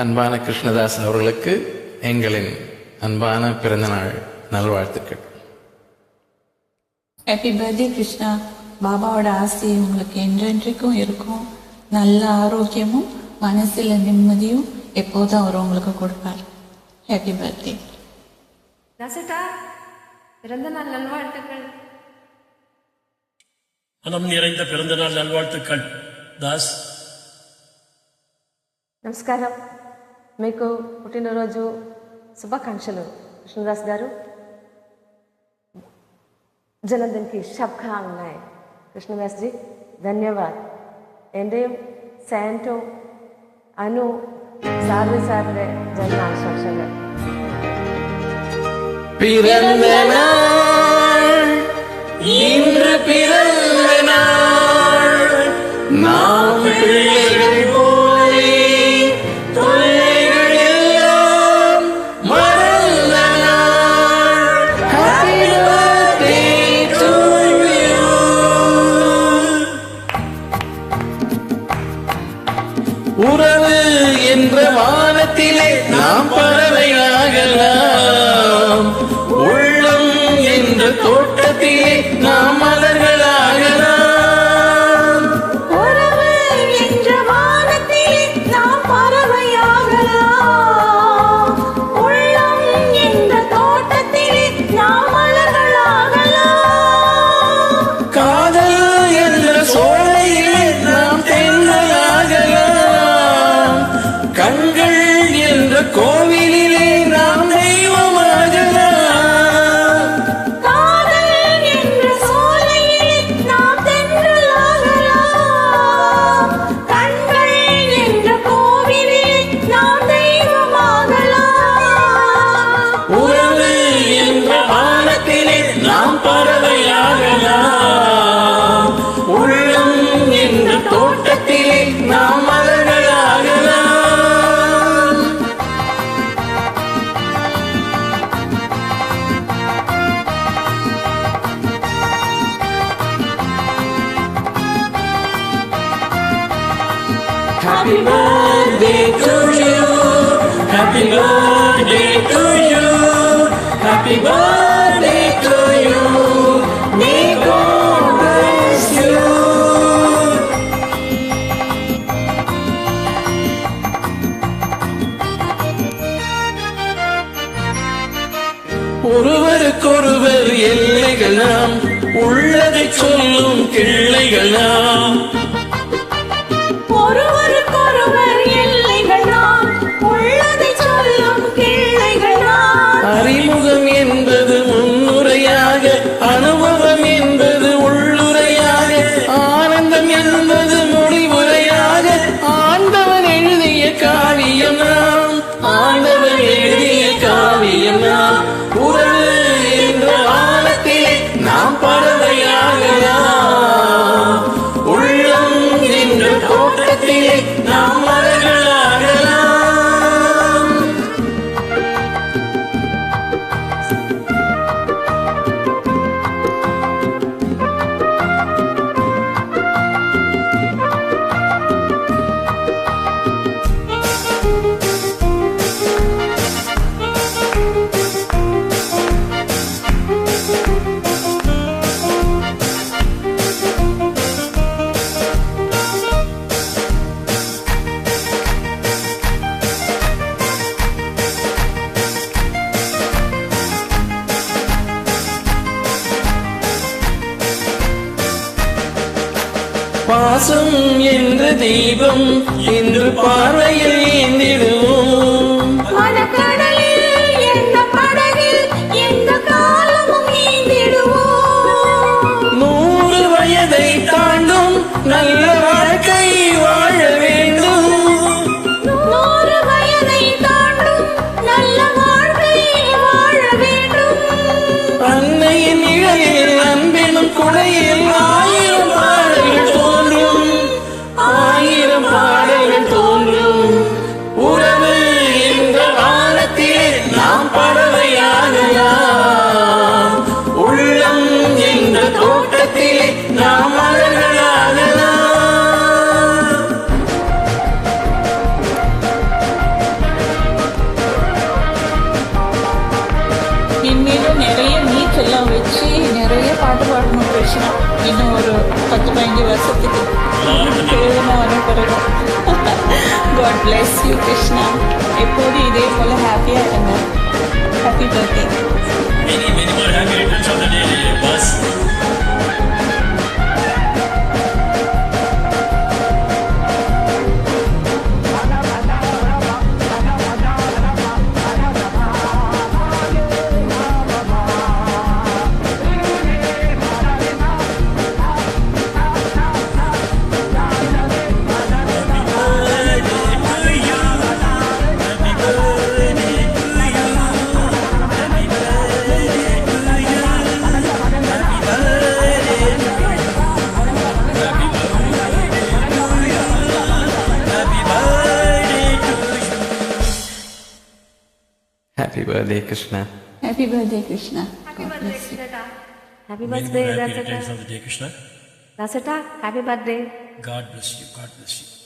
அன்பான கிருஷ்ணதாஸ் அவர்களுக்கு எங்களின் அன்பான பிறந்தநாள் நல்வாழ்த்துக்கள். Happy birthday Krishna. பாபாவோட ஆசை உங்களுக்கு என்றென்றைக்கும் இருக்கும். நல்ல ஆரோக்கியமும் மனசுல நிம்மதியும் எப்போதும் அவர் உங்களுக்கு கொடுப்பார். Happy birthday. பிறந்த நாள் நல்வாழ்த்துக்கள். மனம் நிறைந்த பிறந்த நாள் నల్వాழ்తుక్கள் దాస్. నమస్కారం. మీకు పుట్టినరోజు శుభాకాంక్షలు కృష్ణదాస్ గారు. जन्मदिन की शुभकामनाएं कृष्णदास जी. धन्यवाद. एंडेम सैंटो अनु सारे सारे जन्माशंसകൾ. பிறந்த நாள் இன்று பிறந்த நாள் நாம் பிள்ளைகள் போலே தொல்லைகள் எல்லாம் மறந்த நாள். Happy birthday to you. உறவு என்ற வானத்திலே நாம் பறவையாகலாம். உள்ளம் என்ற தோட்டத்திலே நாம் மலர்களாகலாம். உறவு என்ற வானத்திலே நாம் பறவையாகலாம். உள்ளம் என்ற தோட்டத்திலே நாம் மலர்களாகலாம். காதல் என்ற சோலையிலே நாம் தென்றலாகலாம். கண்கள் என்ற கோவிலிலே நாம் தெய்வமாகலாம். காதல் என்ற சோலையிலே நாம் தென்றலாகலாம். கண்கள் என்ற கோவிலிலே நாம் தெய்வமாகலாம். உறவு என்ற வானத்திலே நாம் பறவையாகலாம். உள்ளம் என்ற தோட்டத்திலே நாம் மலர்களாகலாம். Happy birthday to you. Happy birthday to you. Happy birthday to you. May God bless you. ஒருவருக்கொருவர் எல்லைகள் நாம், உள்ளதை சொல்லும் கிள்ளைகள் நாம். ஒருவருக்கொருவர் எல்லைகள் நாம், உள்ளதை சொல்லும் கிள்ளைகள் நாம். அறிமுகம் என்பது முன்னுரையாக, அனுபவம் என்பது உள்ளுரையாக, ஆனந்தம் என்பது முடிவுரையாக. ஆண்டவன் எழுதிய காவியம் நாம், ஆண்டவன் எழுதிய காவியம் நாம். உறவு என்ற வானத்திலே நாம் பறவையாகலாம். உள்ளம் என்ற தோட்டத்திலே நாம் மலர்களாகலாம். பாசம் என்ற தீபம் இன்று பார்வையில் ஏந்திடுவோம். மனக்கடலில் எந்த படகில் எந்த காலமும் நீந்திடுவோம். 100 வயதை தாண்டும் நல்ல வாழ்க்கை வாழ வேண்டும். 100 வயதை தாண்டும் நல்ல வாழ்க்கை வாழ வேண்டும். அன்னையின் நிழலில் அன்பினும் குடையில் 1000 பாடல்கள் தோன்றும், 1000 பாடல்கள் தோன்றும். உறவு கிருஷ்ணா. இன்னும் ஒரு 10-15 வருஷத்துக்கு பேருமா வர பிறகு. God bless you Krishna. எப்போதும் இதே போல ஹாப்பியா இருங்க. Happy birthday. Many more happy returns of the day, boss. Happy birthday, Krishna. Happy birthday, Krishna. Happy God birthday, bless you. Daseta. Happy Many more birthday, happy Daseta. returns of the day, Krishna. Daseta, happy birthday. God bless you. God bless you.